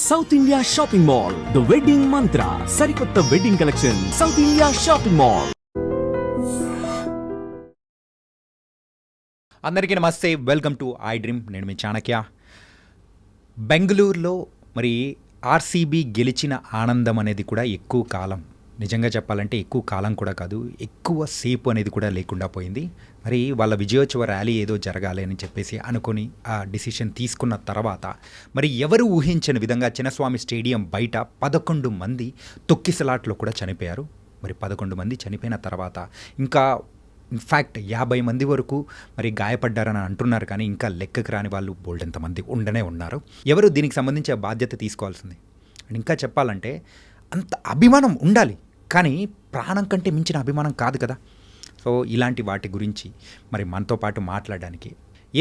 South India shopping mall the wedding మంత్ర సరికొత్త wedding collection south India shopping mall. అందరికీ నమస్తే, welcome to I dream. నేను మీ చాణక్య. బెంగళూరులో మరి ఆర్సీబీ గెలిచిన ఆనందం అనేది కూడా ఎక్కువ కాలం, నిజంగా చెప్పాలంటే ఎక్కువ కాలం కూడా కాదు, ఎక్కువ సేపు అనేది కూడా లేకుండా పోయింది. మరి వాళ్ళ విజయోత్సవ ర్యాలీ ఏదో జరగాలి అని చెప్పేసి అనుకొని ఆ డిసిషన్ తీసుకున్న తర్వాత మరి ఎవరు ఊహించని విధంగా చిన్నస్వామి స్టేడియం బయట 11 మంది తొక్కిసలాట్లో కూడా చనిపోయారు. మరి 11 మంది చనిపోయిన తర్వాత ఇంకా ఇన్ఫ్యాక్ట్ 50 మంది వరకు మరి గాయపడ్డారని అంటున్నారు. కానీ ఇంకా లెక్కకు రాని వాళ్ళు బోల్డెంత మంది ఉండనే ఉన్నారు. ఎవరు దీనికి సంబంధించి బాధ్యత తీసుకోవాల్సింది. అండ్ ఇంకా చెప్పాలంటే అంత అభిమానం ఉండాలి, కానీ ప్రాణం కంటే మించిన అభిమానం కాదు కదా. సో ఇలాంటి వాటి గురించి మరి మనతో పాటు మాట్లాడడానికి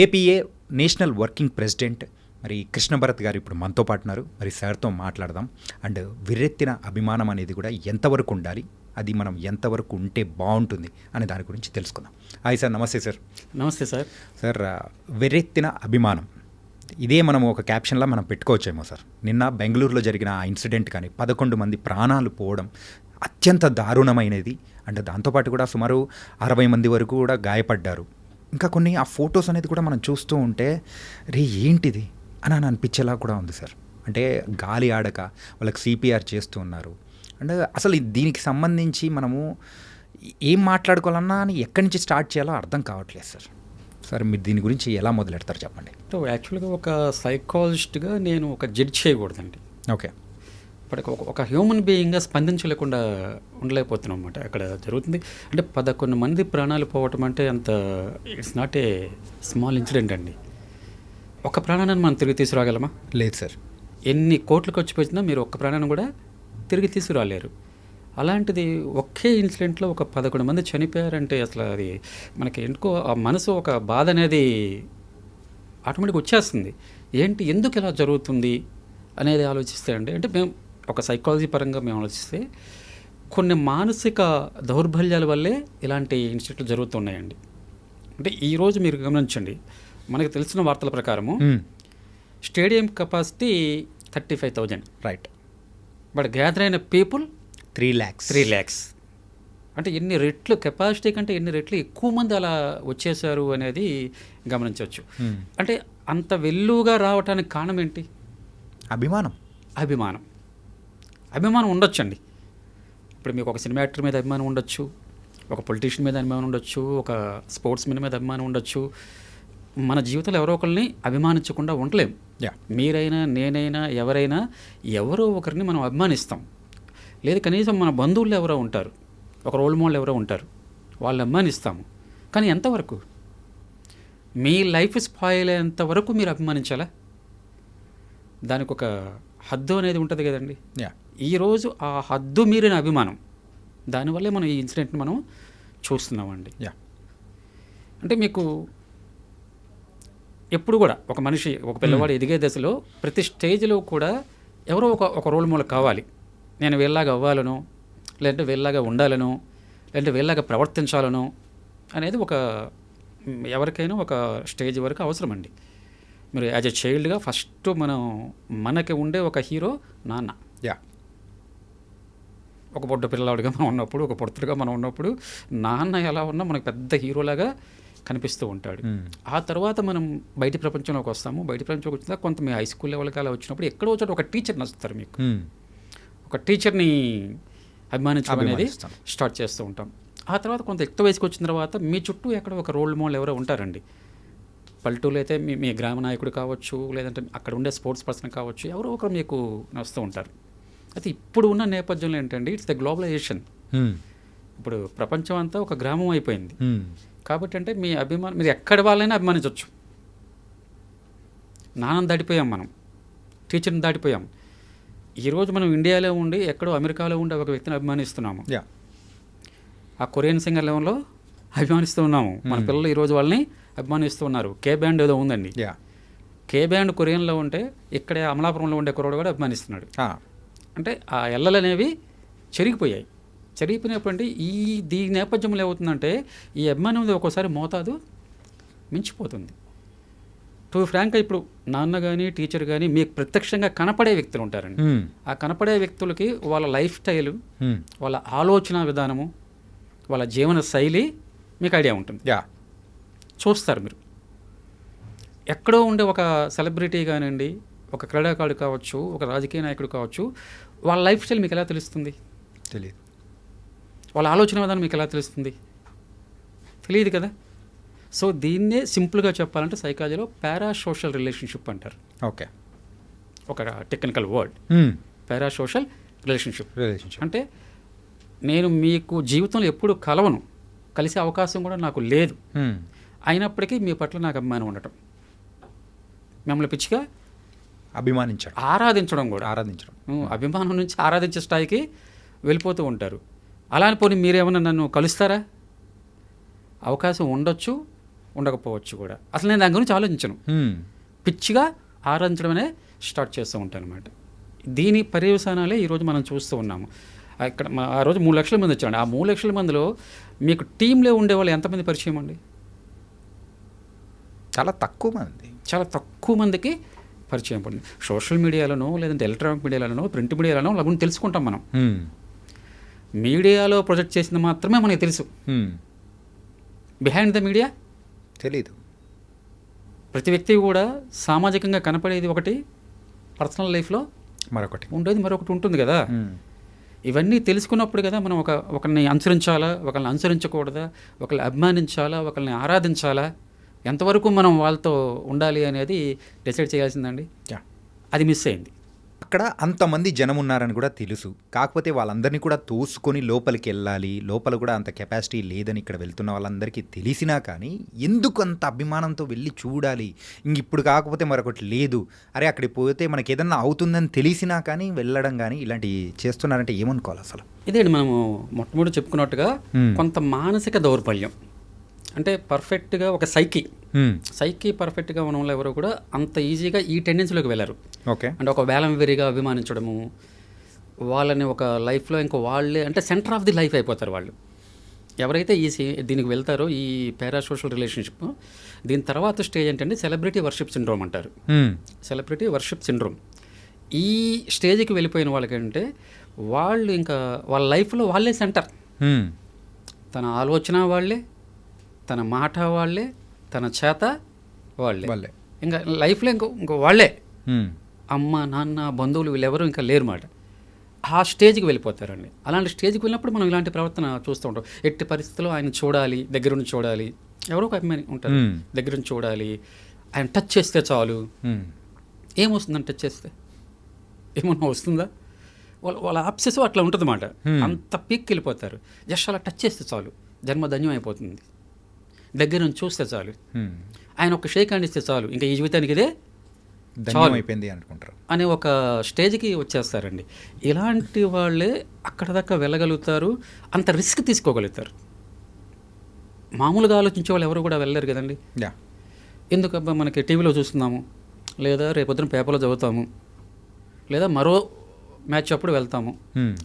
ఏపీఏ నేషనల్ వర్కింగ్ ప్రెసిడెంట్ మరి కృష్ణభరత్ గారు ఇప్పుడు మనతో పాటు ఉన్నారు. మరి సార్తో మాట్లాడదాం. అండ్ విర్రెత్తిన అభిమానం అనేది కూడా ఎంతవరకు ఉండాలి, అది మనం ఎంతవరకు ఉంటే బాగుంటుంది అనే దాని గురించి తెలుసుకుందాం. Hi sir. నమస్తే సార్. నమస్తే సార్. సార్, విర్రెత్తిన అభిమానం ఇదే మనం ఒక క్యాప్షన్లా మనం పెట్టుకోవచ్చేమో సార్. నిన్న బెంగళూరులో జరిగిన ఆ ఇన్సిడెంట్ కానీ 11 మంది ప్రాణాలు పోవడం అత్యంత దారుణమైనది. అండ్ దాంతోపాటు కూడా సుమారు 60 మంది వరకు కూడా గాయపడ్డారు. ఇంకా కొన్ని ఆ ఫొటోస్ అనేది కూడా మనం చూస్తూ ఉంటే రే ఏంటిది అని అనిపించేలా కూడా ఉంది సార్. అంటే గాలి ఆడక వాళ్ళకి సిపిఆర్ చేస్తూ ఉన్నారు. అండ్ అసలు దీనికి సంబంధించి మనము ఏం మాట్లాడుకోవాలన్నా అని ఎక్కడి నుంచి స్టార్ట్ చేయాలో అర్థం కావట్లేదు సార్. సార్, మీరు దీని గురించి ఎలా మొదలెడతారు చెప్పండి. యాక్చువల్గా ఒక సైకాలజిస్ట్గా నేను ఒక జడ్జ్ చేయకూడదండి. ఓకే. ఇప్పటికి ఒక హ్యూమన్ బీయింగ్గా స్పందించలేకుండా ఉండలేకపోతున్నాం అన్నమాట. అక్కడ జరుగుతుంది అంటే 11 మంది ప్రాణాలు పోవటం అంటే అంత it's not a small incident అండి. ఒక ప్రాణాన్ని మనం తిరిగి తీసుకురాగలమా? లేదు సార్. ఎన్ని కోట్లు ఖర్చు పెట్టినా మీరు ఒక్క ప్రాణాన్ని కూడా తిరిగి తీసుకురాలేరు. అలాంటిది ఒకే ఇన్సిడెంట్లో ఒక 11 మంది చనిపోయారంటే అసలు అది మనకి ఎందుకో ఆ మనసు ఒక బాధ అనేది ఆటోమేటిక్గా వచ్చేస్తుంది. ఏంటి, ఎందుకు ఇలా జరుగుతుంది అనేది ఆలోచిస్తే అంటే మేము ఒక సైకాలజీ పరంగా మేము ఆలోచిస్తే కొన్ని మానసిక దౌర్బల్యాల వల్లే ఇలాంటి ఇన్సిడెంట్లు జరుగుతున్నాయండి. అంటే ఈరోజు మీరు గమనించండి, మనకు తెలిసిన వార్తల ప్రకారము stadium capacity 35,000, right. But gather అయిన పీపుల్ 3 lakhs. అంటే ఎన్ని రెట్లు కెపాసిటీ కంటే ఎన్ని రెట్లు ఎక్కువ మంది అలా వచ్చేసారు అనేది గమనించవచ్చు. అంటే అంత వెల్లుగా రావటానికి కారణం ఏంటి? అభిమానం ఉండొచ్చండి. ఇప్పుడు మీకు ఒక సినిమా యాక్టర్ మీద అభిమానం ఉండొచ్చు, ఒక పొలిటీషియన్ మీద అభిమానం ఉండొచ్చు, ఒక స్పోర్ట్స్ మెన్ మీద అభిమానం ఉండొచ్చు. మన జీవితంలో ఎవరో ఒకరిని అభిమానించకుండా ఉండలేం. మీరైనా నేనైనా ఎవరైనా ఎవరో ఒకరిని మనం అభిమానిస్తాం. లేదు కనీసం మన బంధువులు ఎవరో ఉంటారు, ఒక రోల్ మోడల్ ఎవరో ఉంటారు, వాళ్ళని అభిమానిస్తాము. కానీ ఎంతవరకు? మీ లైఫ్ స్పాయిల్ అయ్యేంత వరకు మీరు అభిమానించాలా? దానికి ఒక హద్దు అనేది ఉంటుంది కదండి. ఈరోజు ఆ హద్దు మీరిన అభిమానం, దానివల్లే మనం ఈ ఇన్సిడెంట్ని మనం చూస్తున్నామండి. అంటే మీకు ఎప్పుడు కూడా ఒక మనిషి, ఒక పిల్లవాడు ఎదిగే దశలో ప్రతి స్టేజ్లో కూడా ఎవరో ఒక రోల్ మోడల్ కావాలి. నేను వీళ్ళలాగా అవ్వాలను, లేదంటే వీళ్ళలాగా ఉండాలను, లేదంటే వీళ్ళలాగా ప్రవర్తించాలను అనేది ఒక ఎవరికైనా ఒక స్టేజ్ వరకు అవసరం అండి. మీరు యాజ్ ఎ చైల్డ్గా ఫస్ట్ మనకి ఉండే ఒక హీరో నాన్న. ఒక పొడ్డ పిల్లవాడిగా మనం ఉన్నప్పుడు, ఒక పొడుతుగా మనం ఉన్నప్పుడు నాన్న ఎలా ఉన్నా మనకు పెద్ద హీరోలాగా కనిపిస్తూ ఉంటాడు. ఆ తర్వాత మనం బయట ప్రపంచంలోకి వస్తాము. బయట ప్రపంచంలోకి వచ్చినా కొంత మీ హై స్కూల్ లెవెల్కి అలా వచ్చినప్పుడు ఎక్కడో చోట ఒక టీచర్ నచ్చుతారు మీకు. ఒక టీచర్ని అభిమానించడం అనేది స్టార్ట్ చేస్తూ ఉంటాం. ఆ తర్వాత కొంత ఎక్కువ వయసుకు వచ్చిన తర్వాత మీ చుట్టూ ఎక్కడ ఒక రోల్ మోడల్ ఎవరో ఉంటారండి. పల్లెటూరులో అయితే మీ గ్రామ నాయకుడు కావచ్చు, లేదంటే అక్కడ ఉండే స్పోర్ట్స్ పర్సన్ కావచ్చు, ఎవరో ఒకరు మీకు నడుస్తూ ఉంటారు. అయితే ఇప్పుడు ఉన్న నేపథ్యంలో ఏంటంటే ఇట్స్ ద గ్లోబలైజేషన్. ఇప్పుడు ప్రపంచం అంతా ఒక గ్రామం అయిపోయింది. కాబట్టి అంటే మీ అభిమానం, మీరు ఎక్కడి వాళ్ళైనా అభిమానించవచ్చు. నాన్నని దాటిపోయాం, మనం టీచర్ని దాటిపోయాం. ఈరోజు మనం ఇండియాలో ఉండి ఎక్కడో అమెరికాలో ఉండే ఒక వ్యక్తిని అభిమానిస్తున్నాము. ఆ కొరియన్ సింగర్ లెవెల్లో అభిమానిస్తూ ఉన్నాము. మన పిల్లలు ఈరోజు వాళ్ళని అభిమానిస్తూ ఉన్నారు. కే బ్యాండ్ ఏదో ఉందండి. కే బ్యాండ్ కొరియన్లో ఉంటే ఇక్కడే అమలాపురంలో ఉండే కుర్రోడు కూడా అభిమానిస్తున్నాడు. అంటే ఆ ఎల్లలు అనేవి చెరిగిపోయాయి. చెరిగిపోయినప్పుడు దీని నేపథ్యంలో ఏమవుతుందంటే ఈ అభిమానం ఒక్కోసారి మోతాదు మించిపోతుంది. టు ఫ్రాంక్గా ఇప్పుడు నాన్న కానీ టీచర్ కానీ మీకు ప్రత్యక్షంగా కనపడే వ్యక్తులు ఉంటారండి. ఆ కనపడే వ్యక్తులకి వాళ్ళ లైఫ్ స్టైలు, వాళ్ళ ఆలోచన విధానము, వాళ్ళ జీవన శైలి మీకు ఐడియా ఉంటుంది. చూస్తారు మీరు. ఎక్కడో ఉండే ఒక సెలబ్రిటీ కానివ్వండి, ఒక క్రీడాకారుడు కావచ్చు, ఒక రాజకీయ నాయకుడు కావచ్చు, వాళ్ళ లైఫ్ స్టైల్ మీకు ఎలా తెలుస్తుంది? తెలియదు. వాళ్ళ ఆలోచన విధానం మీకు ఎలా తెలుస్తుంది? తెలియదు కదా. సో దీన్నే సింపుల్గా చెప్పాలంటే సైకాలజీలో పారాసోషల్ రిలేషన్షిప్ అంటారు. ఓకే, ఒక టెక్నికల్ వర్డ్ పారాసోషల్ రిలేషన్షిప్. అంటే నేను మీకు జీవితంలో ఎప్పుడు కలవను, కలిసే అవకాశం కూడా నాకు లేదు, అయినప్పటికీ మీ పట్ల నాకు అభిమానం ఉండటం, మిమ్మల్ని పిచ్చిగా అభిమానించడం, ఆరాధించడం కూడా. అభిమానం నుంచి ఆరాధించే స్థాయికి వెళ్ళిపోతూ ఉంటారు. అలా అని పోనీ మీరేమన్నా నన్ను కలుస్తారా? అవకాశం ఉండొచ్చు, ఉండకపోవచ్చు కూడా. అసలు నేను దాని గురించి ఆలోచించను, పిచ్చిగా ఆరాధించడమనే స్టార్ట్ చేస్తూ ఉంటాను అనమాట. దీని పర్యవసానాలే ఈరోజు మనం చూస్తూ ఉన్నాము. ఇక్కడ ఆ రోజు 3 లక్షల మంది వచ్చారండి. ఆ 3 లక్షల మందిలో మీకు టీంలో ఉండేవాళ్ళు ఎంతమంది పరిచయం అండి? చాలా తక్కువ మందికి పరిచయం పడింది. సోషల్ మీడియాలోనో లేదంటే ఎలక్ట్రానిక్ మీడియాలోనో ప్రింట్ మీడియాలోనో అలాగే తెలుసుకుంటాం మనం. మీడియాలో ప్రొజెక్ట్ చేసింది మాత్రమే మనకి తెలుసు, బిహైండ్ ద మీడియా తెలీదు. ప్రతి వ్యక్తి కూడా సామాజికంగా కనపడేది ఒకటి, పర్సనల్ లైఫ్లో ఉండేది మరొకటి ఉంటుంది కదా. ఇవన్నీ తెలుసుకున్నప్పుడు కదా మనం ఒకరిని అనుసరించాలా, ఒకరిని అనుసరించకూడదా, ఒకరిని అభిమానించాలా, ఒకరిని ఆరాధించాలా, ఎంతవరకు మనం వాళ్ళతో ఉండాలి అనేది డిసైడ్ చేయాల్సిందండి. అది మిస్ అయింది. అక్కడ అంతమంది జనం ఉన్నారని కూడా తెలుసు, కాకపోతే వాళ్ళందరినీ కూడా తోసుకొని లోపలికి వెళ్ళాలి, లోపల కూడా అంత కెపాసిటీ లేదని ఇక్కడ వెళ్తున్న వాళ్ళందరికీ తెలిసినా కానీ ఎందుకు అంత అభిమానంతో వెళ్ళి చూడాలి, ఇంక ఇప్పుడు కాకపోతే మరొకటి లేదు, అరే అక్కడికి పోతే మనకి ఏదన్నా అవుతుందని తెలిసినా కానీ వెళ్ళడం కానీ ఇలాంటివి చేస్తున్నారంటే ఏమనుకోవాలి అసలు? ఇదేంటి మనము మొట్టమొదటి చెప్పుకున్నట్టుగా కొంత మానసిక దౌర్బల్యం. అంటే పర్ఫెక్ట్గా ఒక సైకి పర్ఫెక్ట్గా ఉన్న వాళ్ళు ఎవరు కూడా అంత ఈజీగా ఈ టెండెన్సీలోకి వెళ్ళరు. ఓకే, అంటే ఒక వేలం వెరిగా అభిమానించడము, వాళ్ళని ఒక లైఫ్లో ఇంకో వాళ్ళే అంటే సెంటర్ ఆఫ్ ది లైఫ్ అయిపోతారు వాళ్ళు. ఎవరైతే దీనికి వెళ్తారో ఈ పారాసోషల్ రిలేషన్షిప్, దీని తర్వాత స్టేజ్ ఏంటంటే సెలబ్రిటీ వర్షిప్ సిండ్రోమ్ అంటారు. సెలబ్రిటీ వర్షిప్ సిండ్రోమ్ ఈ స్టేజ్కి వెళ్ళిపోయిన వాళ్ళకంటే వాళ్ళు ఇంకా వాళ్ళ లైఫ్లో వాళ్ళే సెంటర్. తన ఆలోచన వాళ్ళే, తన మాట వాళ్ళే, తన చేత వాళ్ళే, ఇంకా లైఫ్లో ఇంకో వాళ్ళే. అమ్మ నాన్న బంధువులు వీళ్ళెవరూ ఇంకా లేరు మాట. ఆ స్టేజ్కి వెళ్ళిపోతారండి. అలాంటి స్టేజ్కి వెళ్ళినప్పుడు మనం ఇలాంటి ప్రవర్తన చూస్తూ ఉంటాం. ఎట్టి పరిస్థితుల్లో ఆయన చూడాలి, దగ్గరుండి చూడాలి, ఎవరో ఒక అభిమాని ఉంటారు, దగ్గరుండి చూడాలి, ఆయన టచ్ చేస్తే చాలు. ఏమొస్తుందని టచ్ చేస్తే? ఏమన్నా వస్తుందా? వాళ్ళ ఆప్సెస్ అట్లా ఉంటుంది అన్నమాట. అంత పీక్కి వెళ్ళిపోతారు. జస్ట్ అలా టచ్ చేస్తే చాలు, జన్మధన్యం అయిపోతుంది. దగ్గర నుంచి చూస్తే చాలు, ఆయన ఒక షేక్ హ్యాండ్ ఇస్తే చాలు, ఇంకా ఈ జీవితానికి ఇదే చాలు అయిపోయింది అనుకుంటారు అనే ఒక స్టేజ్కి వచ్చేస్తారండి. ఇలాంటి వాళ్ళే అక్కడ దాకా వెళ్ళగలుగుతారు, అంత రిస్క్ తీసుకోగలుగుతారు. మామూలుగా ఆలోచించే వాళ్ళు ఎవరు కూడా వెళ్ళలేరు కదండి. ఎందుకబ్బా మనకి టీవీలో చూస్తున్నాము, లేదా రేపొద్దున పేపర్లో చదువుతాము, లేదా మరో మ్యాచ్ అప్పుడు వెళ్తాము,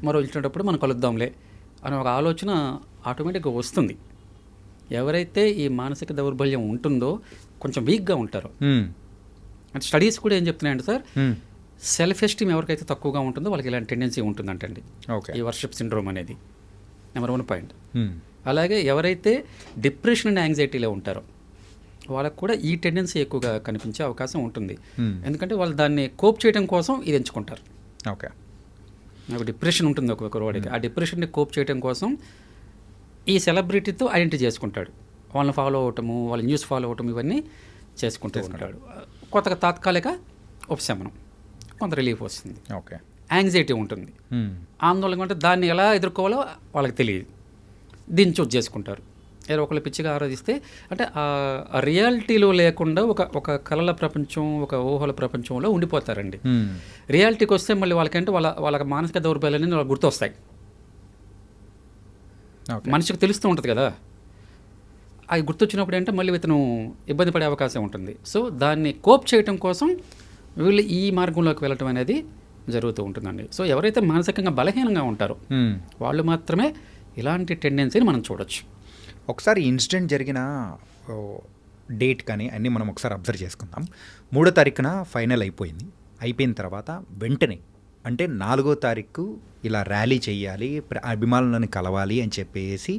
మరో ఇచ్చినప్పుడు మనం కలుద్దాంలే అనే ఒక ఆలోచన ఆటోమేటిక్గా వస్తుంది. ఎవరైతే ఈ మానసిక దౌర్బల్యం ఉంటుందో కొంచెం వీక్గా ఉంటారో, అంటే స్టడీస్ కూడా ఏం చెప్తున్నాయంటే సార్, సెల్ఫ్ ఎస్టీమ్ ఎవరికైతే తక్కువగా ఉంటుందో వాళ్ళకి ఇలాంటి టెండెన్సీ ఉంటుందంటండి, ఈ వర్షిప్ సిండ్రోమ్ అనేది. Number 1 point. అలాగే ఎవరైతే డిప్రెషన్ అండ్ యాంగ్జైటీలో ఉంటారో వాళ్ళకు కూడా ఈ టెండెన్సీ ఎక్కువగా కనిపించే అవకాశం ఉంటుంది. ఎందుకంటే వాళ్ళు దాన్ని కోప్ చేయడం కోసం ఇది ఎంచుకుంటారు. ఓకే, నాకు డిప్రెషన్ ఉంటుంది ఒక్కొక్క వాడికి, ఆ డిప్రెషన్ని కోప్ చేయడం కోసం ఈ సెలబ్రిటీతో ఐడెంటిటీ చేసుకుంటాడు, వాళ్ళని ఫాలో అవటము, వాళ్ళ న్యూస్ ఫాలో అవటం, ఇవన్నీ చేసుకుంటూ ఉంటాడు. కొత్తగా తాత్కాలిక ఉపశమనం, కొంత రిలీఫ్ వస్తుంది. ఓకే, యాంగ్జైటీ ఉంటుంది, ఆందోళన అంటే దాన్ని ఎలా ఎదుర్కోవాలో వాళ్ళకి తెలియదు, దీన్ని చూస్ చేసుకుంటారు. ఏదో ఒకళ్ళు పిచ్చిగా ఆరాధిస్తే అంటే ఆ రియాలిటీలో లేకుండా ఒక కళల ప్రపంచం, ఒక ఊహల ప్రపంచంలో ఉండిపోతారండి. రియాలిటీకి వస్తే మళ్ళీ వాళ్ళకంటే వాళ్ళ మానసిక దౌర్బల్యాన్ని వాళ్ళకి గుర్తొస్తాయి. మనిషికి తెలుస్తూ ఉంటుంది కదా, అది గుర్తొచ్చినప్పుడు అంటే మళ్ళీ ఇతను ఇబ్బంది పడే అవకాశం ఉంటుంది. సో దాన్ని కోప్ చేయటం కోసం వీళ్ళు ఈ మార్గంలోకి వెళ్ళటం అనేది జరుగుతూ ఉంటుందండి. సో ఎవరైతే మానసికంగా బలహీనంగా ఉంటారో వాళ్ళు మాత్రమే ఇలాంటి టెండెన్సీని మనం చూడొచ్చు. ఒకసారి ఇన్సిడెంట్ జరిగిన డేట్ కానీ అన్నీ మనం ఒకసారి అబ్జర్వ్ చేసుకుందాం. 3వ తారీఖున ఫైనల్ అయిపోయింది. అయిపోయిన తర్వాత వెంటనే అంటే 4వ తారీఖు ఇలా ర్యాలీ చేయాలి, అభిమానులను కలవాలి అని చెప్పేసి,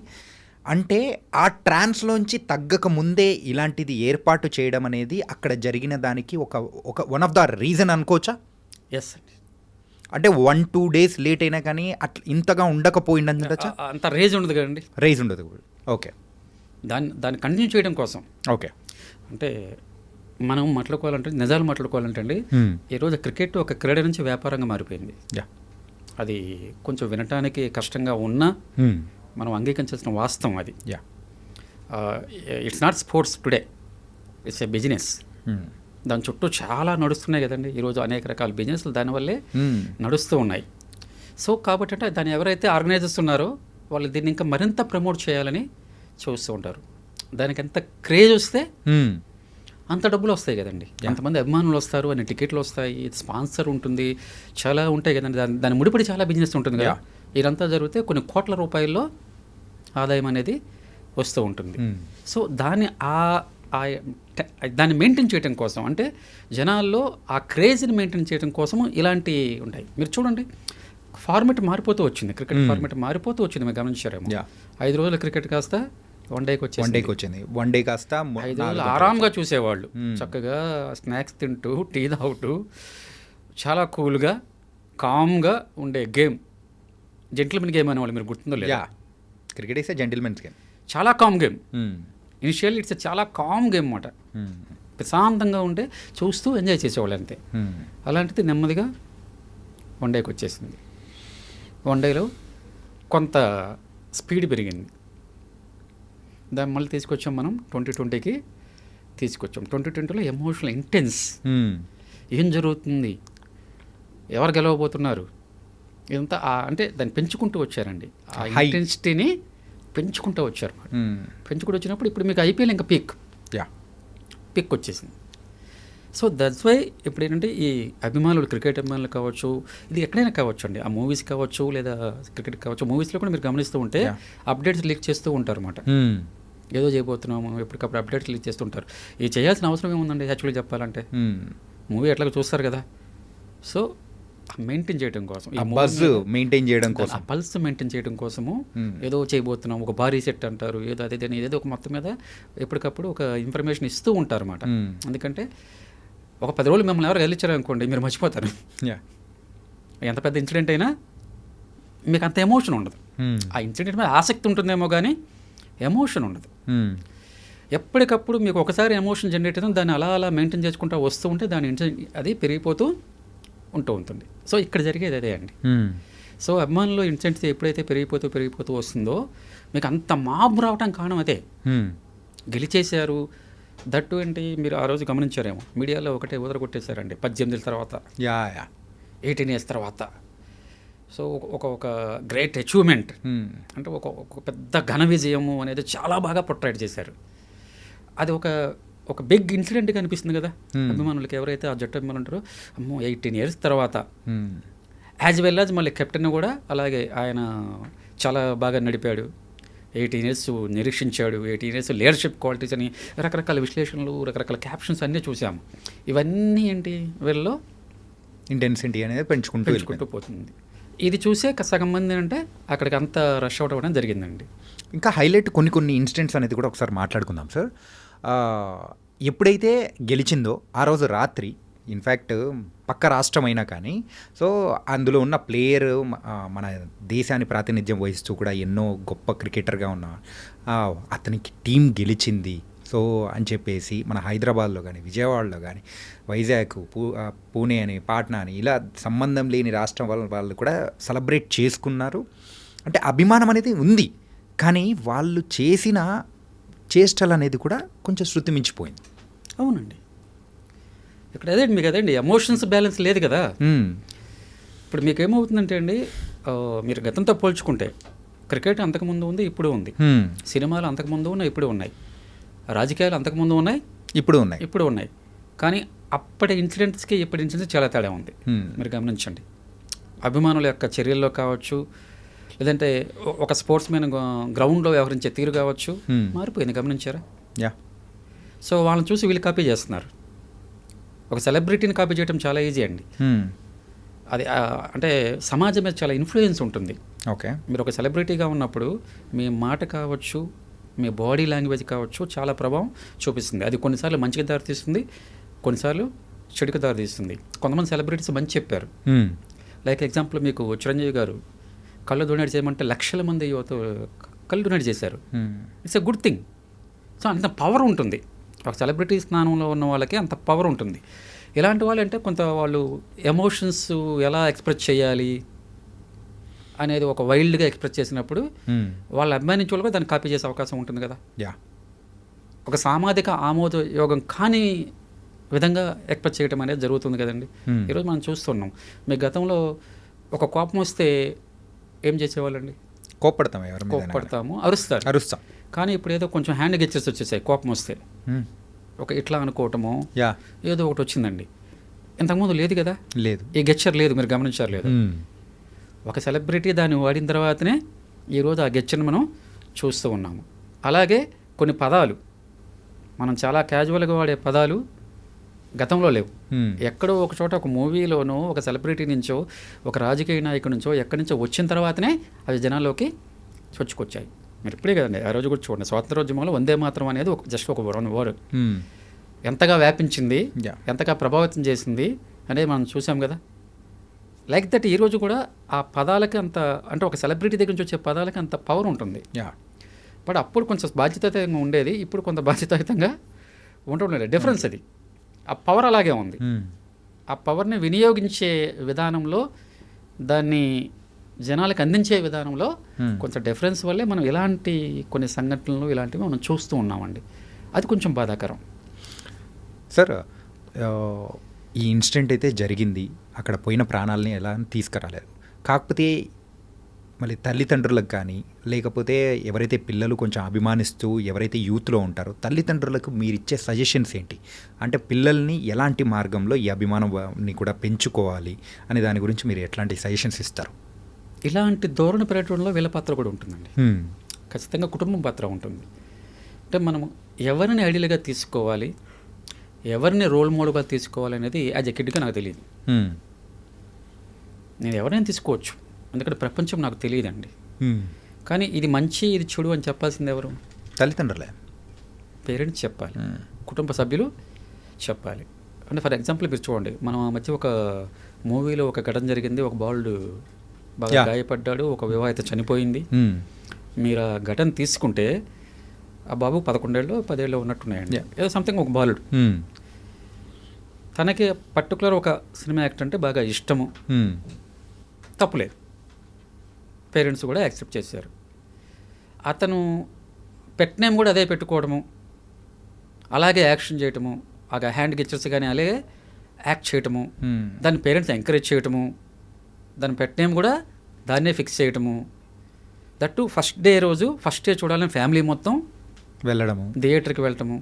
అంటే ఆ ట్రాన్స్లోంచి తగ్గక ముందే ఇలాంటిది ఏర్పాటు చేయడం అనేది అక్కడ జరిగిన దానికి ఒక వన్ ఆఫ్ ద రీజన్ అనుకోవచ్చా? ఎస్ అండి. అంటే 1-2 days లేట్ అయినా కానీ అట్లా ఇంతగా ఉండకపోయిండొచ్చా? అంత రేజ్ ఉండదు కదండి. రైజ్ ఉండదు. ఓకే. దాన్ని కంటిన్యూ చేయడం కోసం. ఓకే. అంటే మనం మాట్లాడుకోవాలంటే, నిజాలు మాట్లాడుకోవాలంటే అండి, ఈరోజు క్రికెట్ ఒక క్రీడ నుంచి వ్యాపారంగా మారిపోయింది. అది కొంచెం వినటానికి కష్టంగా ఉన్నా మనం అంగీకరించాల్సిన వాస్తవం అది. It's not sports today, it's a business. దాని చుట్టూ చాలా నడుస్తున్నాయి కదండి ఈరోజు, అనేక రకాల బిజినెస్లు దానివల్లే నడుస్తూ ఉన్నాయి. సో కాబట్టి అంటే దాన్ని ఎవరైతే ఆర్గనైజర్స్ ఉన్నారో వాళ్ళు దీన్ని ఇంకా మరింత ప్రమోట్ చేయాలని చూస్తూ ఉంటారు. దానికి ఎంత క్రేజ్ వస్తే అంత డబ్బులు వస్తాయి కదండి. ఎంతమంది అభిమానులు వస్తారు, అన్ని టికెట్లు వస్తాయి, స్పాన్సర్ ఉంటుంది, చాలా ఉంటాయి కదండి. దాని ముడిపడి చాలా బిజినెస్ ఉంటుంది కదా. ఇదంతా జరిగితే కొన్ని కోట్ల రూపాయల్లో ఆదాయం అనేది వస్తూ ఉంటుంది. సో దాన్ని మెయింటైన్ చేయడం కోసం, అంటే జనాల్లో ఆ క్రేజ్ని మెయింటైన్ చేయడం కోసము ఇలాంటి ఉంటాయి. మీరు చూడండి, ఫార్మెట్ మారిపోతూ వచ్చింది, క్రికెట్ ఫార్మెట్ మారిపోతూ వచ్చింది. మీరు గమనించారేమో, 5 రోజుల క్రికెట్ కాస్త వన్ డేకి వచ్చింది. 1 day కాస్త 5 రోజులు ఆరాంగా చూసేవాళ్ళు, చక్కగా స్నాక్స్ తింటూ టీ తాగుతూ చాలా కూల్గా కామ్గా ఉండే గేమ్, జెంటిల్మెన్ గేమ్ అనేవాళ్ళు. మీరు గుర్తుందో లేదా? క్రికెట్ ఇస్ జెంటిల్మెన్స్ గేమ్, చాలా కామ్ గేమ్. ఇనిషియల్ ఇట్స్ చాలా కామ్ గేమ్ అన్నమాట. ప్రశాంతంగా ఉంటే చూస్తూ ఎంజాయ్ చేసేవాళ్ళు అంతే. అలాంటిది నెమ్మదిగా వన్ డేకి వచ్చేసింది. వన్ డేలో కొంత స్పీడ్ పెరిగింది. దాన్ని మళ్ళీ తీసుకొచ్చాం మనం 2020కి తీసుకొచ్చాం. 2020లో ఎమోషనల్ ఇంటెన్స్, ఏం జరుగుతుంది, ఎవరు గెలవబోతున్నారు, ఇదంతా అంటే దాన్ని పెంచుకుంటూ వచ్చారండి. ఆ ఇంటెన్సిటీని పెంచుకుంటూ వచ్చారు. పెంచుకుంటూ వచ్చినప్పుడు ఇప్పుడు మీకు ఐపీఎల్ ఇంకా పిక్ వచ్చేసింది. సో దట్స్ వై ఇప్పుడు ఏంటంటే ఈ అభిమానులు, క్రికెట్ అభిమానులు కావచ్చు, ఇది ఎక్కడైనా కావచ్చు అండి, ఆ మూవీస్ కావచ్చు లేదా క్రికెట్ కావచ్చు, మూవీస్లో కూడా మీరు గమనిస్తూ ఉంటే అప్డేట్స్ లీక్ చేస్తూ ఉంటారు అన్నమాట. ఏదో చేయబోతున్నాము ఎప్పటికప్పుడు అప్డేట్స్ లీక్ చేస్తుంటారు. ఇది చేయాల్సిన అవసరం ఏముందండి యాక్చువల్గా చెప్పాలంటే? మూవీ ఎట్లా చూస్తారు కదా. సో మెయింటైన్ చేయడం కోసం, బజ్ మెయింటైన్ చేయడం కోసం, పల్స్ మెయింటైన్ చేయడం కోసము ఏదో చేయబోతున్నాం, ఒక భారీ సెట్ అంటారు, ఏదో అదే ఏదో ఒక మొత్తం మీద ఎప్పటికప్పుడు ఒక ఇన్ఫర్మేషన్ ఇస్తూ ఉంటారు అన్నమాట. ఎందుకంటే ఒక 10 రోజులు మిమ్మల్ని ఎవరు గెలిచారు అనుకోండి, మీరు మర్చిపోతారు. ఎంత పెద్ద ఇన్సిడెంట్ అయినా మీకు అంత ఎమోషన్ ఉండదు. ఆ ఇన్సిడెంట్ మీద ఆసక్తి ఉంటుందేమో కానీ ఎమోషన్ ఉండదు. ఎప్పటికప్పుడు మీకు ఒకసారి ఎమోషన్ జనరేట్ అయితే దాన్ని అలా అలా మెయింటైన్ చేసుకుంటూ వస్తూ ఉంటే దాని అది పెరిగిపోతూ ఉంటుంది. సో ఇక్కడ జరిగేది అదే అండి. సో అభిమానులు ఇన్సిడెంట్స్ ఎప్పుడైతే పెరిగిపోతూ వస్తుందో మీకు అంత మాబ్ రావటం కారణం అదే. గెలిచేశారు, దట్టు ఏంటి, మీరు ఆ రోజు గమనించారేమో, మీడియాలో ఒకటే కొట్టేశారండి 18 తర్వాత, 18 years తర్వాత. సో ఒక గ్రేట్ అచీవ్మెంట్, అంటే ఒక పెద్ద ఘన విజయము అనేది చాలా బాగా పొట్రైట్ చేశారు. అది ఒక బిగ్ ఇన్సిడెంట్గా అనిపిస్తుంది కదా అభిమానులకి. ఎవరైతే ఆ జట్టు అభిమానులు ఉంటారో, అమ్మో 18 years తర్వాత, యాజ్ వెల్ యాజ్ మళ్ళీ కెప్టెన్ కూడా అలాగే ఆయన చాలా బాగా నడిపాడు, 18 years నిరీక్షించాడు, 18 years లీడర్షిప్ క్వాలిటీస్ అని రకరకాల విశ్లేషణలు, రకరకాల క్యాప్షన్స్ అన్నీ చూసాము. ఇవన్నీ ఏంటి, వీళ్ళలో ఇంటెన్సిటీ అనేది పెంచుకుంటూ పోతుంది. ఇది చూసే సగం మంది అంటే అక్కడికి అంత రష్ అవుట్ అవ్వడం జరిగిందండి. ఇంకా హైలైట్ కొన్ని ఇన్సిడెంట్స్ అనేది కూడా ఒకసారి మాట్లాడుకుందాం సార్. ఎప్పుడైతే గెలిచిందో ఆ రోజు రాత్రి, ఇన్ఫ్యాక్ట్ పక్క రాష్ట్రం అయినా కానీ, సో అందులో ఉన్న ప్లేయర్ మన దేశాన్ని ప్రాతినిధ్యం వహిస్తూ కూడా ఎన్నో గొప్ప క్రికెటర్గా ఉన్న అతనికి టీం గెలిచింది సో అని చెప్పేసి మన హైదరాబాద్లో కానీ, విజయవాడలో కానీ, వైజాగ్, పూణే అని, పాట్నా అని, ఇలా సంబంధం లేని రాష్ట్రం వాళ్ళు కూడా సెలబ్రేట్ చేసుకున్నారు. అంటే అభిమానం అనేది ఉంది, కానీ వాళ్ళు చేసిన చేష్టలు అనేది కూడా కొంచెం శృతి మించిపోయింది. అవునండి, ఇక్కడ మీకు అదేండి ఎమోషన్స్ బ్యాలెన్స్ లేదు కదా. ఇప్పుడు మీకు ఏమవుతుందంటే అండి, మీరు గతంతో పోల్చుకుంటే క్రికెట్ అంతకుముందు ఉంది, ఇప్పుడు ఉంది, సినిమాలు అంతకుముందు ఉన్నాయి, ఇప్పుడు ఉన్నాయి, రాజకీయాలు అంతకుముందు ఉన్నాయి, ఇప్పుడు ఉన్నాయి. కానీ అప్పటి ఇన్సిడెంట్స్కి ఇప్పటి ఇన్సిడెంట్స్ చాలా తేడా ఉంది. మీరు గమనించండి, అభిమానుల యొక్క చర్యల్లో కావచ్చు, లేదంటే ఒక స్పోర్ట్స్ మ్యాన్ గ్రౌండ్లో వ్యవహరించే తీరు కావచ్చు, మారిపోయింది. గమనించారా? సో వాళ్ళని చూసి వీళ్ళు కాపీ చేస్తున్నారు. ఒక సెలబ్రిటీని కాపీ చేయడం చాలా ఈజీ అండి. అది అంటే సమాజం మీద చాలా ఇన్ఫ్లుయెన్స్ ఉంటుంది. ఓకే. మీరు ఒక సెలబ్రిటీగా ఉన్నప్పుడు మీ మాట కావచ్చు, మీ బాడీ లాంగ్వేజ్ కావచ్చు చాలా ప్రభావం చూపిస్తుంది. అది కొన్నిసార్లు మంచిగా దారితీస్తుంది, కొన్నిసార్లు చెడుకు దారితీస్తుంది. కొంతమంది సెలబ్రిటీస్ మంచి చెప్పారు. లైక్ ఎగ్జాంపుల్ మీకు చిరంజీవి గారు కళ్ళు డొనేట్ చేయమంటే లక్షల మంది యువత కళ్ళు డొనేట్ చేశారు. It's a good thing. So అంత పవర్ ఉంటుంది ఒక సెలబ్రిటీ స్థానంలో ఉన్న వాళ్ళకి, అంత పవర్ ఉంటుంది. ఇలాంటి వాళ్ళు అంటే కొంత వాళ్ళు ఎమోషన్స్ ఎలా ఎక్స్ప్రెస్ చేయాలి అనేది ఒక వైల్డ్గా ఎక్స్ప్రెస్ చేసినప్పుడు వాళ్ళ అభిమానించే వాళ్ళు దాన్ని కాపీ చేసే అవకాశం ఉంటుంది కదా. ఒక సామాజిక ఆమోదయోగం కాని విధంగా ఎక్స్ప్రెస్ చేయడం అనేది జరుగుతుంది కదండి. ఈరోజు మనం చూస్తున్నాం. మీ గతంలో ఒక కోపం వస్తే ఏం చేసేవాళ్ళండి? కోపడతాము, అరుస్తాం. కానీ ఇప్పుడు ఏదో కొంచెం హ్యాండ్ గెచ్చర్స్ వచ్చేసాయి. కోపం వస్తే ఒక ఇట్లా అనుకోవటము ఏదో ఒకటి వచ్చిందండి. ఇంతకుముందు లేదు కదా, లేదు, ఈ గెచ్చర్ లేదు. మీరు గమనించారు లేదు? ఒక సెలబ్రిటీ దాన్ని వాడిన తర్వాతనే ఈరోజు ఆ గెచ్చర్ని మనం చూస్తూ ఉన్నాము. అలాగే కొన్ని పదాలు మనం చాలా క్యాజువల్గా వాడే పదాలు గతంలో లేవు. ఎక్కడో ఒక చోట ఒక మూవీలోనో ఒక సెలబ్రిటీ నుంచో ఒక రాజకీయ నాయకుడి నుంచో ఎక్కడి నుంచో వచ్చిన తర్వాతనే అవి జనాల్లోకి చొచ్చుకొచ్చాయి. మీరు ఇప్పుడే కదండి ఆ రోజు కూడా చూడండి, స్వాతంత్రోద్యమంలో వందే మాత్రం అనేది జస్ట్ ఒక వర్డ్ ఎంతగా వ్యాపించింది, ఎంతగా ప్రభావితం చేసింది అనేది మనం చూసాం కదా. లైక్ దట్ ఈరోజు కూడా ఆ పదాలకి అంత, అంటే ఒక సెలబ్రిటీ దగ్గర నుంచి వచ్చే పదాలకి అంత పవర్ ఉంటుంది. బట్ అప్పుడు కొంచెం బాధ్యతాయుతంగా ఉండేది, ఇప్పుడు కొంత బాధ్యతాయుతంగా ఉండడం. డిఫరెన్స్ అది. ఆ పవర్ అలాగే ఉంది. ఆ పవర్ని వినియోగించే విధానంలో, దాన్ని జనాలకు అందించే విధానంలో కొంచెం డిఫరెన్స్ వల్లే మనం ఇలాంటి కొన్ని సంఘటనలు ఇలాంటివి మనం చూస్తూ ఉన్నామండి. అది కొంచెం బాధాకరం. సార్, ఈ ఇన్సిడెంట్ అయితే జరిగింది, అక్కడ పోయిన ప్రాణాలని ఎలా తీసుకురాలేదు. కాకపోతే మళ్ళీ తల్లిదండ్రులకు కానీ, లేకపోతే ఎవరైతే పిల్లలు కొంచెం అభిమానిస్తూ ఎవరైతే యూత్లో ఉంటారో తల్లిదండ్రులకు మీరు ఇచ్చే సజెషన్స్ ఏంటి? అంటే పిల్లల్ని ఎలాంటి మార్గంలో ఈ అభిమానాన్ని కూడా పెంచుకోవాలి అనే దాని గురించి మీరు ఎట్లాంటి సజెషన్స్ ఇస్తారు? ఇలాంటి ధోరణి పెట్టడంలో వీళ్ళ పాత్ర కూడా ఉంటుందండి. ఖచ్చితంగా కుటుంబం పాత్ర ఉంటుంది. అంటే మనం ఎవరిని ఐడియల్గా తీసుకోవాలి, ఎవరిని రోల్ మోడల్గా తీసుకోవాలి అనేది యాజ్ ఎ కిడ్గా నాకు తెలియదు. నేను ఎవరైనా తీసుకోవచ్చు, ఎందుకంటే ప్రపంచం నాకు తెలియదండి. కానీ ఇది మంచి ఇది చెడు అని చెప్పాల్సింది ఎవరు? తల్లిదండ్రులే, పేరెంట్స్ చెప్పాలి, కుటుంబ సభ్యులు చెప్పాలి. అంటే ఫర్ ఎగ్జాంపుల్ మీరు చూడండి, మనం ఆ మధ్య ఒక మూవీలో ఒక ఘటన జరిగింది. ఒక బాలుడు బాగా గాయపడ్డాడు, ఒక వివాహిత చనిపోయింది. మీరు ఆ ఘటన తీసుకుంటే ఆ బాబు 11 ఏళ్ళు 10 ఏళ్ళు ఉన్నట్టున్నాయండి. ఏదో సంథింగ్ ఒక బాలుడు. తనకి పర్టికులర్ ఒక సినిమా యాక్టర్ అంటే బాగా ఇష్టము, తప్పులేదు, పేరెంట్స్ కూడా యాక్సెప్ట్ చేశారు. అతను పెట్ నేమ్ కూడా అదే పెట్టుకోవడము, అలాగే యాక్షన్ చేయటము, ఆ హ్యాండ్ గెచ్చర్స్ కానీ అలాగే యాక్ట్ చేయటము, దాన్ని పేరెంట్స్ ఎంకరేజ్ చేయటము, దాని పెట్ నేమ్ కూడా దాన్నే ఫిక్స్ చేయటము, దట్టు ఫస్ట్ డే చూడాలని ఫ్యామిలీ మొత్తం వెళ్ళడము, థియేటర్కి వెళ్ళటము.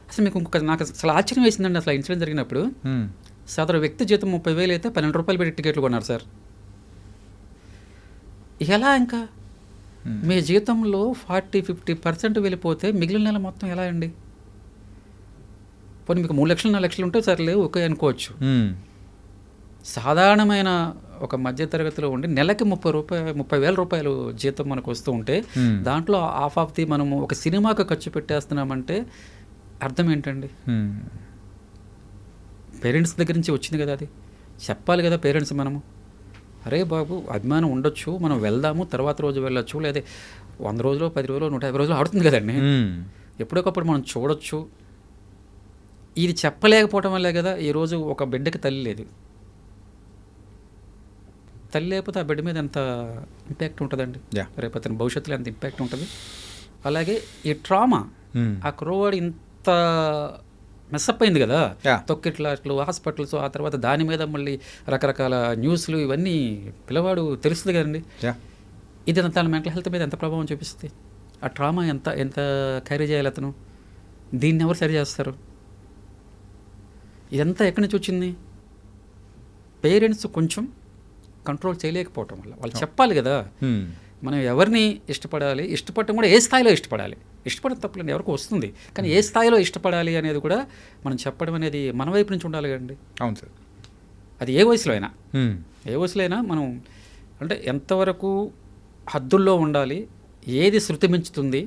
అసలు మీకు ఇంకొక నాకు అసలు ఆశ్చర్యం వేసిందండి. అసలు ఇన్సిడెంట్ జరిగినప్పుడు సదరు వ్యక్తి జీతం 30,000 అయితే 12 రూపాయలు పెట్టి టికెట్లు కొన్నారు సార్. ఎలా ఇంకా మీ జీతంలో 40-50% వెళ్ళిపోతే మిగిలిన నెల మొత్తం ఎలా అండి? పోనీ మీకు 3 లక్షలు 4 లక్షలు ఉంటే సర్లే ఓకే అనుకోవచ్చు. సాధారణమైన ఒక మధ్యతరగతిలో ఉండి నెలకి 30,000 రూపాయలు జీతం మనకు వస్తూ ఉంటే దాంట్లో హాఫ్ ఆఫ్ ది మనము ఒక సినిమాకు ఖర్చు పెట్టేస్తున్నామంటే అర్థం ఏంటండి? పేరెంట్స్ దగ్గర నుంచి వచ్చింది కదా, అది చెప్పాలి కదా పేరెంట్స్. మనము అరే బాబు అభిమానం ఉండొచ్చు, మనం వెళ్దాము, తర్వాత రోజు వెళ్ళొచ్చు, లేదా 100 రోజులు 10 రోజులు 150 రోజులు ఆడుతుంది కదండి, ఎప్పటికప్పుడు మనం చూడొచ్చు. ఇది చెప్పలేకపోవటం వల్లే కదా ఈరోజు ఒక బిడ్డకి తల్లి లేదు. తల్లి లేకపోతే ఆ బిడ్డ మీద ఎంత ఇంపాక్ట్ ఉంటుందండి, రేపు అతని భవిష్యత్తులో ఎంత ఇంపాక్ట్ ఉంటుంది. అలాగే ఈ ట్రామా, ఆ కుర్రవాడు ఇంత మెస్సప్ అయింది కదా, తొక్కిట్లాట్లు, హాస్పిటల్స్, ఆ తర్వాత దాని మీద మళ్ళీ రకరకాల న్యూస్లు, ఇవన్నీ పిల్లవాడు తెలుస్తుంది కదండి. ఇది తన మెంటల్ హెల్త్ మీద ఎంత ప్రభావం చూపిస్తుంది? ఆ ట్రామా ఎంత క్యారీ చేయాలి అతను? దీన్ని ఎవరు సరి చేస్తారు? ఇదంతా ఎక్కడి నుంచి వచ్చింది? పేరెంట్స్ కొంచెం కంట్రోల్ చేయలేకపోవటం వల్ల. వాళ్ళు చెప్పాలి కదా మనం ఎవరిని ఇష్టపడాలి, ఇష్టపడటం కూడా ఏ స్థాయిలో ఇష్టపడాలి. ఇష్టపడడం తప్పులండి, ఎవరికి వస్తుంది. కానీ ఏ స్థాయిలో ఇష్టపడాలి అనేది కూడా మనం చెప్పడం అనేది మన వైపు నుంచి ఉండాలి కదండి. అవును సార్. అది ఏ వయసులో అయినా, ఏ వయసులో అయినా మనం అంటే ఎంతవరకు హద్దుల్లో ఉండాలి, ఏది శృతి మించుతుంది,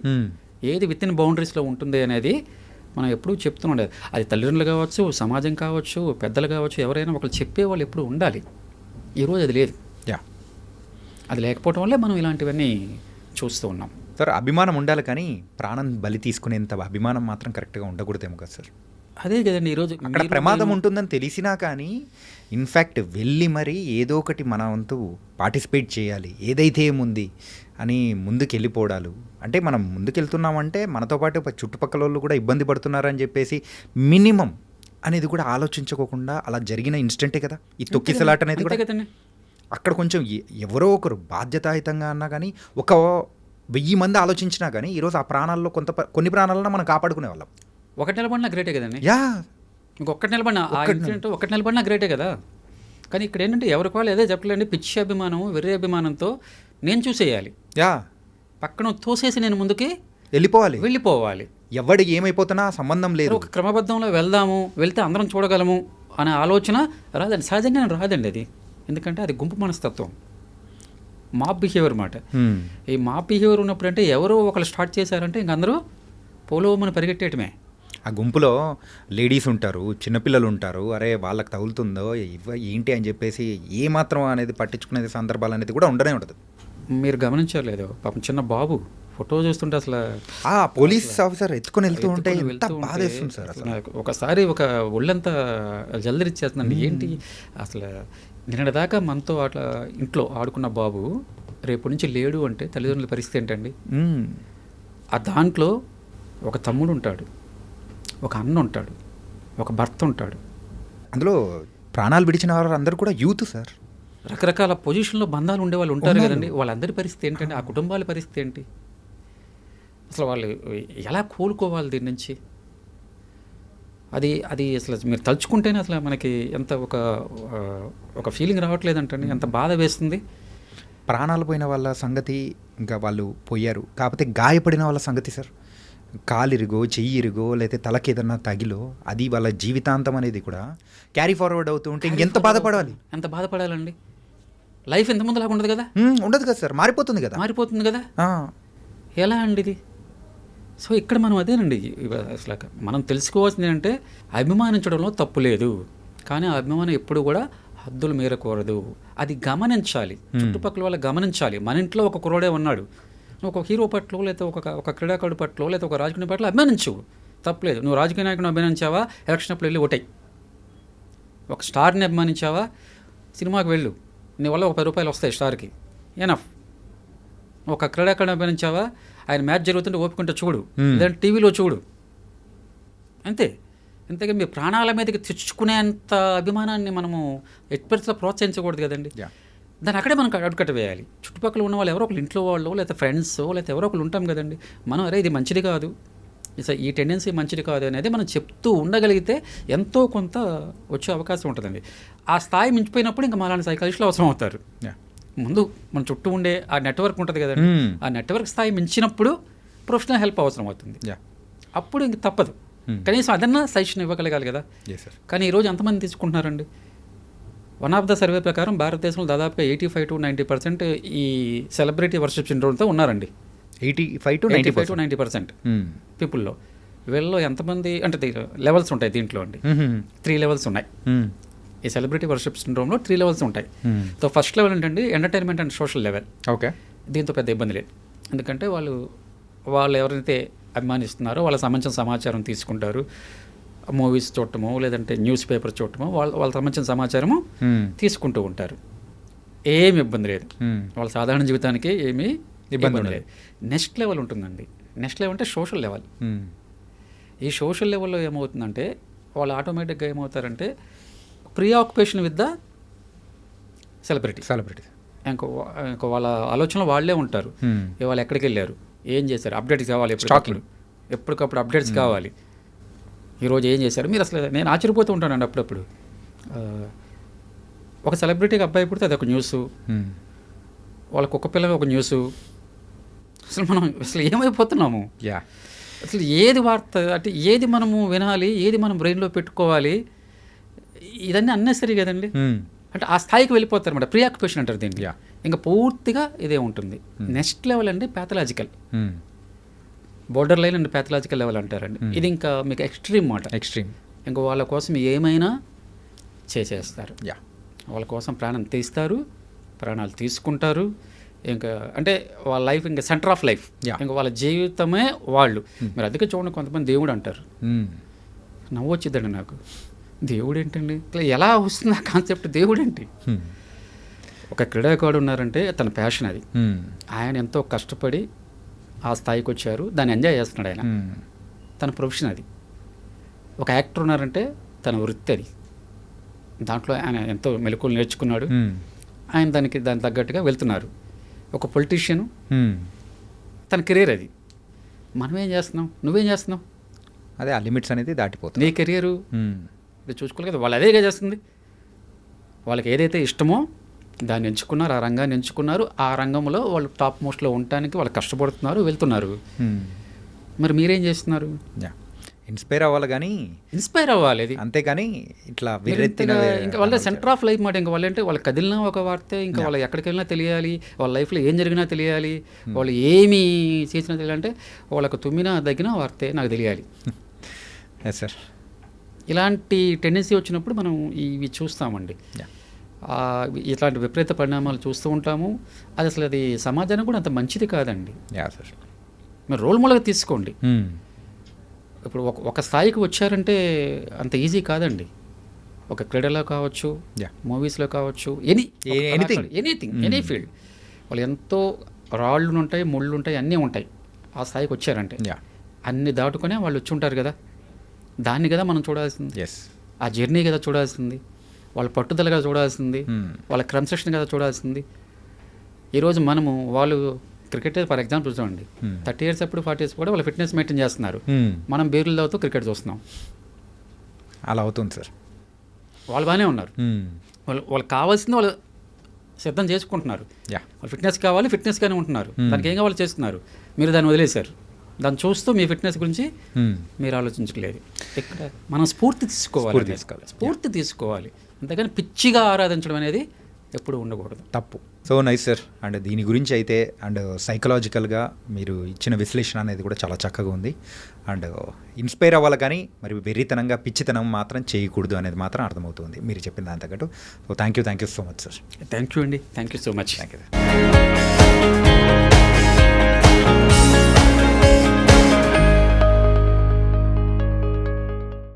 ఏది విత్ ఇన్ బౌండరీస్లో ఉంటుంది అనేది మనం ఎప్పుడూ చెప్తూ ఉండేది. అది తల్లిదండ్రులు కావచ్చు, సమాజం కావచ్చు, పెద్దలు కావచ్చు, ఎవరైనా ఒకళ్ళు చెప్పేవాళ్ళు ఎప్పుడు ఉండాలి. ఈరోజు అది లేదు. అది లేకపోవడం వల్లే మనం ఇలాంటివన్నీ చూస్తూ ఉన్నాం. సార్, అభిమానం ఉండాలి కానీ ప్రాణం బలి తీసుకునేంత అభిమానం మాత్రం కరెక్ట్గా ఉండకూడదేమో కదా సార్. అదే కదండి ఈరోజు అక్కడ ప్రమాదం ఉంటుందని తెలిసినా కానీ ఇన్ఫ్యాక్ట్ వెళ్ళి మరి ఏదో ఒకటి మన వంతు పార్టిసిపేట్ చేయాలి, ఏదైతే ఏముంది అని ముందుకు వెళ్ళిపోవడాలు. అంటే మనం ముందుకెళ్తున్నామంటే మనతో పాటు చుట్టుపక్కల వాళ్ళు కూడా ఇబ్బంది పడుతున్నారని చెప్పేసి మినిమం అనేది కూడా ఆలోచించుకోకుండా అలా జరిగిన ఇన్స్టెంటే కదా ఈ తొక్కిసలాట అనేది కూడా. అక్కడ కొంచెం ఎవరో ఒకరు బాధ్యతాయుతంగా అన్నా కానీ, ఒక 1000 మంది ఆలోచించినా కానీ ఈరోజు ఆ ప్రాణాల్లో కొన్ని ప్రాణాలను మనం కాపాడుకునే వాళ్ళం. ఒకటి నిలబడినా గ్రేటే కదండి. యా, ఇంకొకటి నిలబడినా ఆ ఇన్సిడెంట్ ఒకటి నిలబడినా గ్రేటే కదా. కానీ ఇక్కడ ఏంటంటే ఎవరికి వాళ్ళు అదే చెప్పలేండి, పిచ్చి అభిమానం, వెర్రి అభిమానంతో నేను చూసేయాలి, యా, పక్కన తోసేసి నేను ముందుకి వెళ్ళిపోవాలి. ఎవడికి ఏమైపోతున్నా సంబంధం లేదు. ఒక క్రమబద్ధంలో వెళ్తే అందరం చూడగలము అనే ఆలోచన రాదండి, సహజంగా రాదండి అది. ఎందుకంటే అది గుంపు మనస్తత్వం, మాప్ బిహేవియర్ మాట. ఈ మాప్ బిహేవియర్ ఉన్నప్పుడు అంటే ఎవరో ఒకరు స్టార్ట్ చేశారంటే ఇంక అందరూ పోలోమని పరిగెట్టేయటమే. ఆ గుంపులో లేడీస్ ఉంటారు, చిన్నపిల్లలు ఉంటారు, అరే వాళ్ళకి తగులుతుందో ఏంటి అని చెప్పేసి ఏమాత్రం అనేది పట్టించుకునే సందర్భాలు అనేది కూడా ఉండనే ఉంటుంది. మీరు గమనించలేదు, పాపం చిన్న బాబు ఫోటో చూస్తుంటే అసలు ఆ పోలీస్ ఆఫీసర్ ఎత్తుకొని వెళ్తూ ఉంటే ఎంత బాధేస్తుంది సార్. అసలు ఒకసారి ఒక ఒళ్ళంతా జల్దరిచ్చేస్తుందండి. ఏంటి అసలు నిన్నటిదాకా మనతో అట్లా ఇంట్లో ఆడుకున్న బాబు రేపు నుంచి లేడు అంటే తల్లిదండ్రుల పరిస్థితి ఏంటండి? ఆ దాంట్లో ఒక తమ్ముడు ఉంటాడు, ఒక అన్న ఉంటాడు, ఒక భర్త ఉంటాడు. అందులో ప్రాణాలు విడిచిన వారు అందరూ కూడా యూత్ సార్. రకరకాల పొజిషన్లో బంధాలు ఉండే వాళ్ళు ఉంటారు కదండి. వాళ్ళందరి పరిస్థితి ఏంటంటే, ఆ కుటుంబాల పరిస్థితి ఏంటి? అసలు వాళ్ళు ఎలా కోలుకోవాలి దీని నుంచి? అది అసలు మీరు తలుచుకుంటేనే అసలు మనకి ఎంత ఒక ఫీలింగ్ రావట్లేదంటండి, ఎంత బాధ వేస్తుంది. ప్రాణాలు పోయిన వాళ్ళ సంగతి ఇంకా వాళ్ళు పోయారు, కాకపోతే గాయపడిన వాళ్ళ సంగతి సార్, కాలిరిగో చెయ్యి ఇరుగో లేకపోతే తలకి ఏదన్నా తగిలో అది వాళ్ళ జీవితాంతం అనేది కూడా క్యారీ ఫార్వర్డ్ అవుతూ ఉంటే ఇంకెంత బాధపడాలండి. లైఫ్ ఎంత ముందులాగా ఉండదు కదా, ఉండదు కదా సార్, మారిపోతుంది కదా. ఎలా అండి ఇది? సో ఇక్కడ మనం అదేనండి అసలు మనం తెలుసుకోవాల్సింది ఏంటంటే, అభిమానించడంలో తప్పు లేదు, కానీ ఆ అభిమానం ఎప్పుడు కూడా హద్దులు మీరకూడదు. అది గమనించాలి, చుట్టుపక్కల వాళ్ళు గమనించాలి. మన ఇంట్లో ఒక కుర్రోడే ఉన్నాడు, నువ్వు ఒక హీరో పట్ల లేకపోతే ఒక క్రీడాకారుడు పట్ల లేకపోతే ఒక రాజకీయ పట్ల అభిమానించు, తప్పలేదు. నువ్వు రాజకీయ నాయకుని అభిమానించావా, ఎలక్షన్ అప్పుడు వెళ్ళి ఓటై. ఒక స్టార్ని అభిమానించావా, సినిమాకి వెళ్ళు, నీ వల్ల ఒక 10 రూపాయలు వస్తాయి స్టార్కి, ఎనఫ్. ఒక క్రీడాకారుని అభిమానించావా, ఆయన మ్యాచ్ జరుగుతుంటే ఓపుకుంటే చూడు, లేదంటే టీవీలో చూడు, అంతే. అంతేగా మీ ప్రాణాల మీదకి తెచ్చుకునేంత అభిమానాన్ని మనము ఎట్పరిలో ప్రోత్సహించకూడదు కదండి. దాన్ని అక్కడే మనం అడుగుకట్ట వేయాలి. చుట్టుపక్కల ఉన్న వాళ్ళు ఎవరో ఒకరు, ఇంట్లో వాళ్ళు లేకపోతే ఫ్రెండ్స్ లేకపోతే ఎవరో ఒకరు ఉంటాం కదండి. మనం అరే ఇది మంచిది కాదు, ఈ టెండెన్సీ మంచిది కాదు అనేది మనం చెప్తూ ఉండగలిగితే ఎంతో కొంత వచ్చే అవకాశం ఉంటుందండి. ఆ స్థాయి మించిపోయినప్పుడు ఇంకా మాలాంటి సైకాలజిస్టులు అవసరం అవుతారు. ముందు మన చుట్టూ ఉండే ఆ నెట్వర్క్ ఉంటుంది కదండి, ఆ నెట్వర్క్ స్థాయి మించినప్పుడు ప్రొఫెషనల్ హెల్ప్ అవసరం అవుతుంది. అప్పుడు ఇంక తప్పదు, కనీసం అదన్నా సజెషన్ ఇవ్వగలగాలి కదా. కానీ ఈరోజు ఎంతమంది తీసుకుంటున్నారండి? వన్ ఆఫ్ ద సర్వే ప్రకారం భారతదేశంలో దాదాపుగా 85 to 90% ఈ సెలబ్రిటీ వర్షిప్ సిండ్రోమ్తో ఉన్నారండి. 85 to 90% పీపుల్లో. వీళ్ళలో ఎంతమంది అంటే లెవెల్స్ ఉంటాయి దీంట్లో అండి, 3 లెవెల్స్ ఉన్నాయి. ఈ సెలబ్రిటీ వర్షిప్ సిండ్రోమ్లో 3 లెవెల్స్ ఉంటాయి. సో ఫస్ట్ లెవెల్ ఏంటంటే entertainment and social level. Okay, దీంతో పెద్ద ఇబ్బంది లేదు, ఎందుకంటే వాళ్ళు ఎవరైతే అభిమానిస్తున్నారో వాళ్ళకి సంబంధించిన సమాచారం తీసుకుంటారు. మూవీస్ చూడటమో లేదంటే న్యూస్ పేపర్ చూడటమో వాళ్ళకి సంబంధించిన సమాచారము తీసుకుంటూ ఉంటారు. ఏమి ఇబ్బంది లేదు, వాళ్ళ సాధారణ జీవితానికి ఏమీ ఇబ్బంది లేదు. నెక్స్ట్ లెవెల్ ఉంటుందండి. నెక్స్ట్ లెవెల్ అంటే సోషల్ లెవెల్. ఈ సోషల్ లెవెల్లో ఏమవుతుందంటే వాళ్ళు ఆటోమేటిక్గా ఏమవుతారంటే preoccupation with the celebrity. ఇంకో వాళ్ళ ఆలోచనలో వాళ్ళే ఉంటారు. వాళ్ళు ఎక్కడికి వెళ్ళారు, ఏం చేశారు, అప్డేట్స్ కావాలి, ఎప్పటికప్పుడు అప్డేట్స్ కావాలి. ఈరోజు ఏం చేశారు మీరు అసలు. నేను ఆశ్చర్యపోతూ ఉంటానండి అప్పుడప్పుడు. ఒక సెలబ్రిటీకి అబ్బాయి పుడితే అదొక న్యూసు, వాళ్ళ కుక్క పిల్ల ఒక న్యూసు, అసలు ఏమైపోతున్నాము? యా. అసలు ఏది వార్త అంటే ఏది మనము వినాలి, ఏది మనం బ్రెయిన్లో పెట్టుకోవాలి, ఇదన్నీ అన్నెసరీ కదండి. అంటే ఆ స్థాయికి వెళ్ళిపోతారు అన్నమాట. ప్రీ ఆక్యుపేషన్ అంటారు దీన్ని. యా. ఇంకా పూర్తిగా ఇదే ఉంటుంది. నెక్స్ట్ లెవెల్ అండి pathological, border line and pathological level అంటారండి. ఇది ఇంకా మీకు ఎక్స్ట్రీమ్ మాట. ఎక్స్ట్రీమ్. ఇంకా వాళ్ళ కోసం ఏమైనా చేసేస్తారు. యా. వాళ్ళ కోసం ప్రాణం తీస్తారు, ప్రాణాలు తీసుకుంటారు. ఇంకా అంటే వాళ్ళ లైఫ్ ఇంకా సెంటర్ ఆఫ్ లైఫ్, ఇంకా వాళ్ళ జీవితమే వాళ్ళు. మీరు అందుకే చూడండి, కొంతమంది దేవుడు అంటారు. నవ్వొచ్చిద్దండి నాకు. దేవుడు ఏంటండి, ఇట్లా ఎలా వస్తుంది ఆ కాన్సెప్ట్? దేవుడు ఏంటి? ఒక క్రీడాకారుడు ఉన్నారంటే తన ప్యాషన్ అది. ఆయన ఎంతో కష్టపడి ఆ స్థాయికి వచ్చారు, దాన్ని ఎంజాయ్ చేస్తున్నాడు ఆయన, తన ప్రొఫెషన్ అది. ఒక యాక్టర్ ఉన్నారంటే తన వృత్తి అది, దాంట్లో ఆయన ఎంతో మెలకువలు నేర్చుకున్నాడు, ఆయన దాని తగ్గట్టుగా వెళ్తున్నారు. ఒక పొలిటీషియను తన కెరీర్ అది. మనం ఏం చేస్తున్నాం, నువ్వేం చేస్తున్నావు? అదే ఆ లిమిట్స్ అనేది దాటిపోతుంది. నీ కెరియరు ఇది చూసుకోవాలి కదా. వాళ్ళు అదే చేస్తుంది. వాళ్ళకి ఏదైతే ఇష్టమో దాన్ని ఎంచుకున్నారు, ఆ రంగాన్ని ఎంచుకున్నారు, ఆ రంగంలో వాళ్ళు టాప్ మోస్ట్లో ఉండటానికి వాళ్ళు కష్టపడుతున్నారు, వెళ్తున్నారు. మరి మీరేం చేస్తున్నారు? ఇన్స్పైర్ అవ్వాలి, కానీ ఇన్స్పైర్ అవ్వాలి. అది అంతేగాని ఇట్లా ఇంకా వాళ్ళ సెంటర్ ఆఫ్ లైఫ్ మాట. ఇంకా వాళ్ళంటే వాళ్ళు కదిలినా ఒక వార్తే, ఇంకా వాళ్ళు ఎక్కడికి వెళ్ళినా తెలియాలి, వాళ్ళ లైఫ్లో ఏం జరిగినా తెలియాలి, వాళ్ళు ఏమి చేసినా తెలియాలంటే వాళ్ళకు తుమ్మినా దగ్గినా వార్తే నాకు తెలియాలి. Yes sir. ఇలాంటి టెండెన్సీ వచ్చినప్పుడు మనం ఇవి చూస్తామండి. ఇట్లాంటి విపరీత పరిణామాలు చూస్తూ ఉంటాము. అది అసలు అది సమాజానికి కూడా అంత మంచిది కాదండి. మీరు రోల్ మోడల్గా తీసుకోండి. ఇప్పుడు ఒక స్థాయికి వచ్చారంటే అంత ఈజీ కాదండి. ఒక క్రీడలో కావచ్చు, మూవీస్లో కావచ్చు, ఎనీ ఫీల్డ్ వాళ్ళు ఎంతో రాళ్ళు ఉంటాయి, ముళ్ళు ఉంటాయి, అన్నీ ఉంటాయి. ఆ స్థాయికి వచ్చారంటే అన్ని దాటుకునే వాళ్ళు వచ్చి ఉంటారు కదా. దాన్ని కదా మనం చూడాల్సింది, ఆ జర్నీ కదా చూడాల్సింది, వాళ్ళ పట్టుదల కదా చూడాల్సింది, వాళ్ళ క్రమశిక్షణ కదా చూడాల్సింది. ఈరోజు మనము వాళ్ళు క్రికెట్ ఫర్ ఎగ్జాంపుల్ చూడండి, 30 years అప్పుడు 40 years కూడా వాళ్ళు ఫిట్నెస్ మెయింటైన్ చేస్తున్నారు. మనం బీర్లు తాగుతూ క్రికెట్ చూస్తున్నాం. అలా అవుతుంది సార్. వాళ్ళు బాగానే ఉన్నారు. వాళ్ళకి కావాల్సింది వాళ్ళు సిద్ధం చేసుకుంటున్నారు. వాళ్ళు ఫిట్నెస్ కావాలి, ఫిట్నెస్గానే ఉంటున్నారు. దానికి ఏం కావాలో చేస్తున్నారు. మీరు దాన్ని వదిలేశారు. దాన్ని చూస్తూ మీ ఫిట్నెస్ గురించి మీరు ఆలోచించట్లేదు. ఇక్కడ మనం స్ఫూర్తి తీసుకోవాలి. అంతేగాని పిచ్చిగా ఆరాధించడం అనేది ఎప్పుడు ఉండకూడదు, తప్పు. So nice sir. అండ్ దీని గురించి అయితే అండ్ సైకలాజికల్గా మీరు ఇచ్చిన విశ్లేషణ అనేది కూడా చాలా చక్కగా ఉంది. అండ్ ఇన్స్పైర్ అవ్వాలి, కానీ మరి వెర్రితనంగా పిచ్చితనం మాత్రం చేయకూడదు అనేది మాత్రం అర్థమవుతుంది మీరు చెప్పిన దాని తగ్గట్టు. So thank you so much sir. Thank you అండి. Thank you so much.